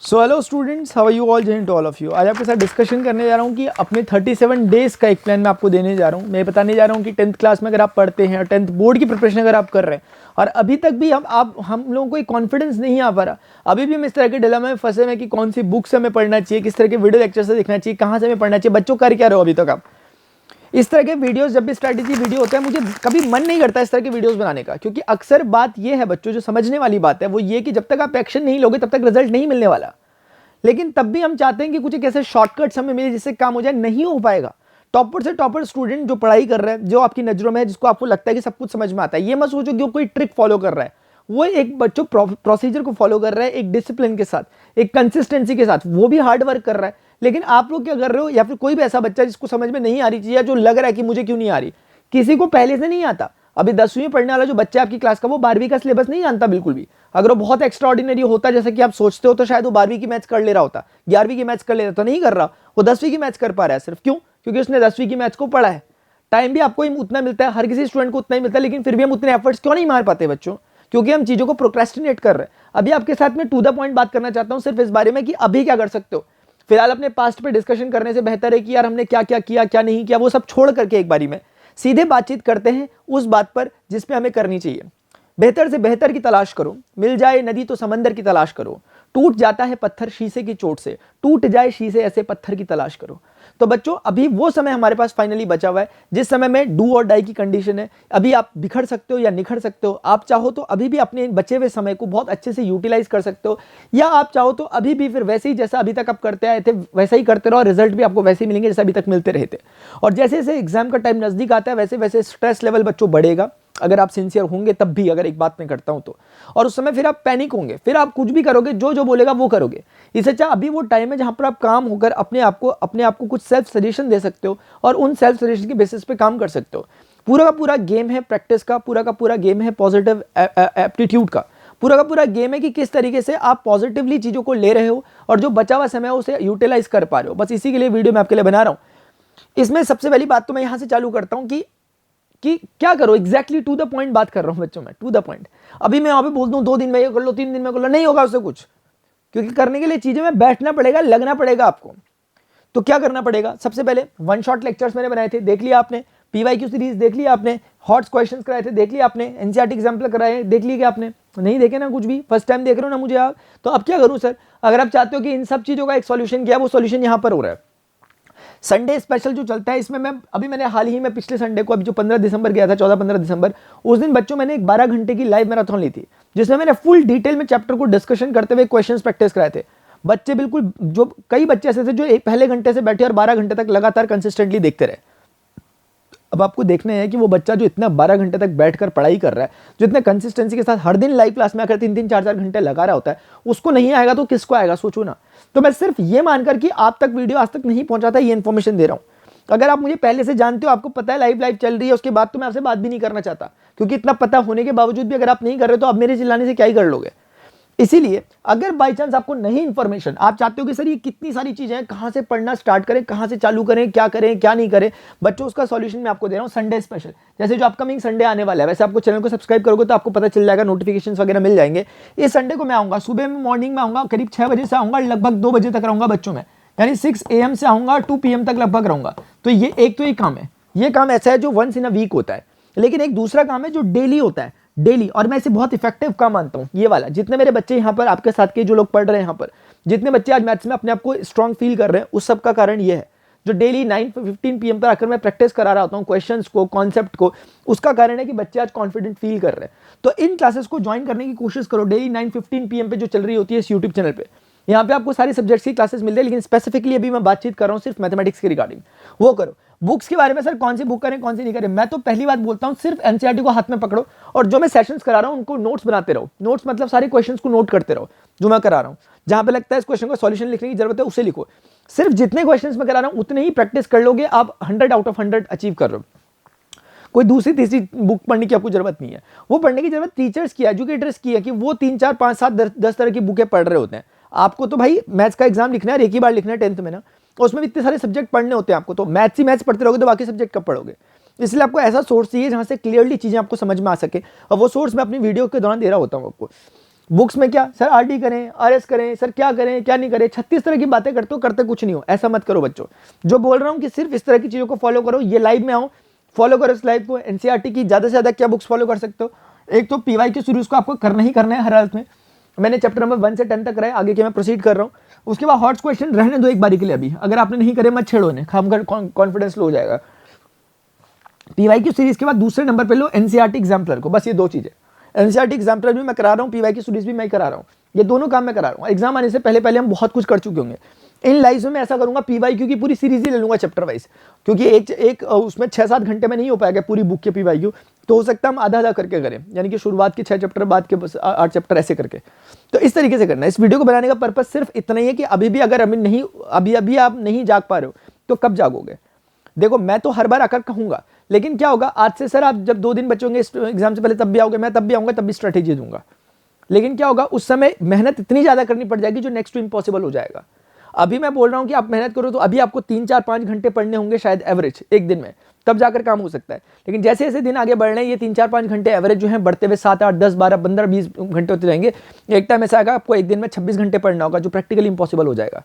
So hello students, how are you all? जय to all of you. आज आपके साथ डिस्कशन करने जा रहा हूँ कि अपने 37 डेज़ का एक प्लान मैं आपको देने जा रहा हूँ। मैं बताने जा रहा हूँ कि 10th क्लास में अगर आप पढ़ते हैं और 10th बोर्ड की प्रिपरेशन अगर आप कर रहे हैं और अभी तक भी हम लोगों को एक कॉन्फिडेंस नहीं आ पा रहा, अभी भी हम इस तरह के डिलेमा में फंसे हैं कि कौन सी बुक से हमें पढ़ना चाहिए, किस तरह के वीडियो लेक्चर से देखना चाहिए, कहाँ से हमें पढ़ना चाहिए। बच्चों कर क्या रहे हो अभी तक आप? इस तरह के वीडियोस जब भी स्ट्रैटेजी वीडियो होता है, मुझे कभी मन नहीं करता इस तरह के वीडियोस बनाने का, क्योंकि अक्सर बात ये है बच्चों, जो समझने वाली बात है वो ये कि जब तक आप एक्शन नहीं लोगे तब तक रिजल्ट नहीं मिलने वाला। लेकिन तब भी हम चाहते हैं कि कुछ एक ऐसे शॉर्टकट्स हमें मिले जिससे काम हो जाए। नहीं हो पाएगा। टॉपर से टॉपर स्टूडेंट जो पढ़ाई कर रहा है, जो आपकी नजरों में है, जिसको आपको लगता है कि सब कुछ समझ में आता है, ये मत सोचो कि वो कोई ट्रिक फॉलो कर रहा है। वो एक बच्चों प्रोसीजर को फॉलो कर रहा है, एक डिसिप्लिन के साथ, एक कंसिस्टेंसी के साथ, वो भी हार्ड वर्क कर रहा है। लेकिन आप लोग क्या कर रहे हो, या फिर कोई भी ऐसा बच्चा जिसको समझ में नहीं आ रही चीज, या जो लग रहा है कि मुझे क्यों नहीं आ रही, किसी को पहले से नहीं आता। अभी 10वीं में पढ़ने वाला जो बच्चा आपकी क्लास का, वो 12वीं का सिलेबस नहीं जानता बिल्कुल भी। अगर वो बहुत एक्स्ट्रा ऑर्डिनरी होता जैसे कि आप सोचते हो, तो शायद वो 12वीं की मैथ्स कर ले रहा होता, 11वीं की मैथ्स कर ले रहा, तो नहीं कर रहा। वो 10वीं की मैथ्स कर पा रहा है सिर्फ क्यों? क्योंकि उसने 10वीं की मैथ्स को पढ़ा है। टाइम भी आपको उतना मिलता है, हर किसी स्टूडेंट को उतना ही मिलता है, लेकिन फिर भी हम उतने एफर्ट्स क्यों नहीं मार पाते बच्चों? क्योंकि हम चीजों को प्रोक्रेस्टिनेट कर रहे हैं। अभी आपके साथ में टू द पॉइंट बात करना चाहता हूं, सिर्फ इस बारे में कि अभी क्या कर सकते हो। फिलहाल अपने पास्ट पे डिस्कशन करने से बेहतर है कि यार हमने क्या क्या किया, क्या नहीं किया, वो सब छोड़ करके एक बारी में सीधे बातचीत करते हैं उस बात पर जिस पे हमें करनी चाहिए। बेहतर से बेहतर की तलाश करो, मिल जाए नदी तो समंदर की तलाश करो, टूट जाता है पत्थर शीशे की चोट से, टूट जाए शीशे ऐसे पत्थर की तलाश करो। तो बच्चों, अभी वो समय हमारे पास फाइनली बचा हुआ है जिस समय में डू और डाई की कंडीशन है। अभी आप बिखर सकते हो या निखर सकते हो। आप चाहो तो अभी भी अपने बचे हुए समय को बहुत अच्छे से यूटिलाइज कर सकते हो, या आप चाहो तो अभी भी फिर वैसे ही जैसा अभी तक आप करते आए थे वैसा ही करते रहो, रिजल्ट भी आपको वैसे ही मिलेंगे जैसे अभी तक मिलते रहे थे। और जैसे जैसे एग्जाम का टाइम नजदीक आता है वैसे वैसे स्ट्रेस लेवल बच्चों बढ़ेगा, अगर आप सिंसियर होंगे तब भी, अगर एक बात मैं करता हूं तो। और उस समय फिर आप पैनिक होंगे, फिर आप कुछ भी करोगे, जो जो बोलेगा वो करोगे। इससे अच्छा अभी वो टाइम है जहां पर आप काम होकर अपने आप को कुछ सेल्फ सजेशन दे सकते हो और उन सेल्फ सजेशन के बेसिस पे काम कर सकते हो। पूरा का पूरा गेम है प्रैक्टिस का, पूरा का पूरा गेम है पॉजिटिव एप्टीट्यूड का, पूरा का पूरा गेम है कि किस तरीके से आप पॉजिटिवली चीजों को ले रहे हो और जो बचा हुआ समय है उसे यूटिलाइज कर पा रहे हो। बस इसी के लिए वीडियो मैं आपके लिए बना रहा हूं। इसमें सबसे पहली बात तो मैं यहां से चालू करता हूं कि क्या करो एग्जैक्टली, टू द पॉइंट बात कर रहा हूं बच्चों में, टू द पॉइंट। अभी मैं वहां पे बोल दूं 2 दिन में ये कर लो, 3 दिन में कर लो, नहीं होगा उससे कुछ, क्योंकि करने के लिए चीजें में बैठना पड़ेगा, लगना पड़ेगा आपको। तो क्या करना पड़ेगा? सबसे पहले वन शॉट लेक्चर्स मैंने बनाए थे, देख लिया आपने। पीवाईक्यू सीरीज देख लिया आपने। हॉट क्वेश्चंस कराए थे, देख लिया आपने। एनसीईआरटी एग्जाम्पल कराए, देख लिया आपने? नहीं देखे ना कुछ भी, फर्स्ट टाइम देख रहे हो ना मुझे आप। तो अब क्या करूं सर? अगर आप चाहते हो कि इन सब चीजों का एक सॉल्यूशन किया, वो सॉल्यूशन यहां पर हो रहा है। संडे स्पेशल मैंने हाल ही में पिछले संडे को, अभी जो 15 दिसंबर गया था, 14-15 दिसंबर, उस दिन बच्चों मैंने एक 12 घंटे की लाइव मैराथन ली थी, जिसमें मैंने फुल डिटेल में चैप्टर को डिस्कशन करते हुए क्वेश्चंस प्रैक्टिस कराए थे। बच्चे बिल्कुल, जो कई बच्चे ऐसे थे जो पहले घंटे से बैठे और 12 घंटे तक लगातार कंसिस्टेंटली देखते रहे। अब आपको देखना है कि वो बच्चा जो इतना 12 घंटे तक बैठकर पढ़ाई कर रहा है, जो इतने कंसिस्टेंसी के साथ हर दिन लाइव क्लास में आकर 3-3, 4-4 घंटे लगा रहा होता है, उसको नहीं आएगा तो किसको आएगा? सोचो ना। तो मैं सिर्फ ये मानकर कि आप तक वीडियो आज तक नहीं पहुंचाता, ये इन्फॉर्मेशन दे रहा हूं। अगर आप मुझे पहले से जानते हो, आपको पता है लाइव चल रही है, उसके बाद तो मैं आपसे बात भी नहीं करना चाहता, क्योंकि इतना पता होने के बावजूद भी अगर आप नहीं कर रहे तो आप मेरे चिल्लाने से क्या ही कर लोगे। इसीलिए अगर बाई चांस आपको नहीं इंफॉर्मेशन, आप चाहते हो कि सर ये कितनी सारी चीजें हैं, कहां से पढ़ना स्टार्ट करें, कहां से चालू करें, क्या नहीं करें, बच्चों उसका सॉल्यूशन मैं आपको दे रहा हूं संडे स्पेशल। जैसे जो अपकमिंग संडे आने वाला है, वैसे आपको चैनल को सब्सक्राइब करोगे तो आपको पता चल जाएगा, नोटिफिकेशंस वगैरह मिल जाएंगे। इस संडे को मैं आऊंगा, सुबह में मॉर्निंग में आऊंगा, करीब 6 बजे से आऊंगा, लगभग 2 बजे तक रहूंगा बच्चों में, यानी 6 AM से आऊंगा, 2 PM तक लगभग रहूंगा। तो ये एक तो ये काम है, ये काम ऐसा है जो वंस इन अ वीक होता है। लेकिन एक दूसरा काम है जो डेली होता है, डेली, और मैं इसे बहुत इफेक्टिव काम मानता हूं। ये वाला, जितने मेरे बच्चे यहाँ पर आपके साथ के जो लोग पढ़ रहे हैं यहाँ पर, जितने बच्चे आज मैथ्स में अपने आप को स्ट्रांग फील कर रहे हैं, उस सब का कारण ये है। जो डेली 9-15 PM पर आकर मैं प्रैक्टिस करा रहा होता हूँ क्वेश्चंस को, कॉन्सेप्ट को, उसका कारण है कि बच्चे आज कॉन्फिडेंट फील कर रहे हैं। तो इन क्लासेस को ज्वाइन करने की कोशिश करो, डेली 9-15 PM पे जो चल रही होती है इस यूट्यूब चैनल पे। यहाँ पे आपको सारी सब्जेक्ट्स की क्लासेस मिल रही है, लेकिन स्पेसिफिकली अभी मैं बातचीत कर रहा हूँ सिर्फ मैथमेटिक्स के रिगार्डिंग, वो करो। बुक्स के बारे में सर कौन सी बुक करें, कौन सी नहीं करें, मैं तो पहली बात बोलता हूँ सिर्फ एनसीईआरटी को हाथ में पकड़ो, और जो मैं सेशंस करा रहा हूँ उनको नोट्स बनाते रहो। नोट्स मतलब सारे क्वेश्चंस को नोट करते रहो जो मैं करा रहा हूँ। जहां पे लगता है इस क्वेश्चन का सॉल्यूशन लिखने की जरूरत है, उसे लिखो। सिर्फ जितने क्वेश्चंस मैं करा रहा हूँ उतने ही प्रैक्टिस कर लोगे, आप 100 आउट ऑफ 100 अचीव कर रहे हो। कोई दूसरी तीसरी बुक पढ़ने की आपको जरूरत नहीं है। वो पढ़ने की जरूरत टीचर्स की, एजुकेटर्स की है, कि वो 3, 4, 5, 7, 10 तरह की बुकें पढ़ रहे होते हैं। आपको तो भाई मैथ्स का एग्जाम लिखना है, एक ही बार लिखना है 10th में ना, और उसमें भी इतने सारे सब्जेक्ट पढ़ने होते हैं आपको, तो मैथ्स ही मैथ्स पढ़ते रहोगे तो बाकी सब्जेक्ट कब पढ़ोगे? इसलिए आपको ऐसा सोर्स चाहिए जहां से क्लियरली चीजें आपको समझ में आ सके, और वो सोर्स मैं अपनी वीडियो के दौरान दे रहा होता हूँ आपको। बुक्स में क्या सर आरटी करें, आरएस करें, सर क्या करें क्या नहीं करें, 36 तरह की बातें करते हो, करते कुछ नहीं हो। ऐसा मत करो बच्चों। जो बोल रहा हूँ कि सिर्फ इस तरह की चीज़ों को फॉलो करो। ये लाइव में आओ, फॉलो करो इस लाइव को। एनसीईआरटी की ज़्यादा से ज़्यादा क्या बुक्स फॉलो कर सकते हो? एक तो पीवाईक्यू सीरीज को आपको करना ही करना है हर हालत में। मैंने चैप्टर नंबर 1 से 10 तक कराए, आगे के मैं प्रोसीड कर रहा हूँ। उसके बाद हॉट क्वेश्चन रहने दो एक बारी के लिए अभी, अगर आपने नहीं करे मत छेड़ो ने, खाम कर कॉन्फिडेंस लो हो जाएगा। पीवाईक्यू सीरीज के बाद दूसरे नंबर पे लो एनसीईआरटी एग्जाम्पलर को, बस ये दो चीजें। एनसीईआरटी एग्जाम्पलर भी मैं करा रहा हूँ, पीवाईक्यू सीरीज भी मैं करा रहा हूँ, ये दोनों काम मैं करा रहा हूँ। एग्जाम आने से पहले पहले हम बहुत कुछ कर चुके होंगे। इन लाइव में मैं ऐसा करूंगा, पीवाईक्यू की पूरी सीरीज ही ले लूंगा चैप्टर वाइज, क्योंकि एक उसमें 6-7 घंटे में नहीं हो पाएगा पूरी बुक के पीवाईक्यू, तो हो सकता है हम आधा आधा करके करें, यानी कि शुरुआत के 6 चैप्टर, बाद के 8 चैप्टर ऐसे करके। तो इस तरीके से करना है। इस वीडियो को बनाने का पर्पज सिर्फ इतना ही है कि अभी भी अगर अभी आप नहीं जाग पा रहे हो तो कब जागोगे? देखो मैं तो हर बार आकर कहूंगा, लेकिन क्या होगा आज से सर, आप जब 2 दिन बचोगे एग्जाम से पहले तब भी आओगे, मैं तब भी आऊंगा, तब भी स्ट्रेटेजी दूंगा। लेकिन क्या होगा उस समय मेहनत इतनी ज्यादा करनी पड़ जाएगी जो नेक्स्ट टू इम्पॉसिबल हो जाएगा। अभी मैं बोल रहा हूं कि आप मेहनत करो तो अभी आपको 3-4-5 घंटे पढ़ने होंगे शायद एवरेज एक दिन में, तब जाकर काम हो सकता है। लेकिन जैसे जैसे दिन आगे बढ़ रहे हैं ये 3-4-5 घंटे एवरेज जो है बढ़ते हुए 7-8-10-12-15-20 घंटे होते जाएंगे। एक टाइम ऐसा आएगा आपको एक दिन में 26 घंटे पढ़ना होगा, जो प्रैक्टिकली इम्पॉसिबल हो जाएगा।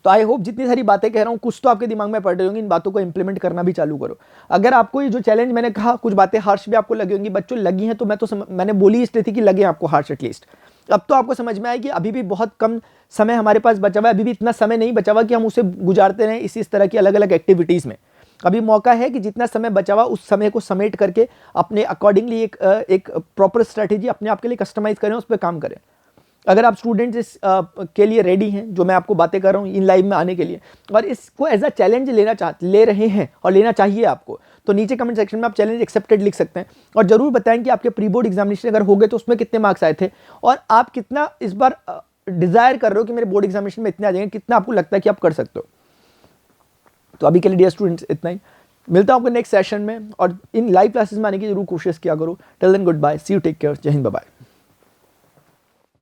तो आई होप जितनी सारी बातें कह रहा हूँ कुछ तो आपके दिमाग में पड़ रही होंगी, इन बातों को इंप्लीमेंट करना भी चालू करो। अगर आपको ये जो चैलेंज मैंने कहा, कुछ बातें हार्श भी आपको लगी होंगी, बच्चों लगी हैं तो मैंने बोली इसलिए थी कि लगे आपको हार्श एटलीस्ट। अब तो आपको समझ में आया कि अभी भी बहुत कम समय हमारे पास बचा हुआ है, अभी भी इतना समय नहीं बचा हुआ कि हम उसे गुजारते रहें इस तरह की अलग अलग एक्टिविटीज़ में। अभी मौका है कि जितना समय बचा हुआ उस समय को समेट करके अपने अकॉर्डिंगली एक प्रॉपर स्ट्रैटेजी अपने आप के लिए कस्टमाइज करें, उस पर काम करें। अगर आप स्टूडेंट्स के लिए रेडी हैं, जो मैं आपको बातें कर रहा हूँ इन लाइव में आने के लिए, और इसको एज अ चैलेंज ले रहे हैं और लेना चाहिए आपको, तो नीचे कमेंट सेक्शन में आप चैलेंज एक्सेप्टेड लिख सकते हैं और जरूर बताएं कि आपके प्री बोर्ड एग्जामिनेशन अगर हो गए तो उसमें कितने मार्क्स आए थे और आप कितना इस बार डिजायर कर रहे हो कि मेरे बोर्ड एग्जामिनेशन में इतने आ जाएंगे, कितना आपको लगता है कि आप कर सकते हो। तो अभी के लिए डियर स्टूडेंट्स इतना ही, मिलता हूं आपको नेक्स्ट सेशन में, और इन लाइव क्लासेस में आने की जरूर कोशिश किया करो। Till then good bye, see you, take care, जय हिंद, बाय बाय।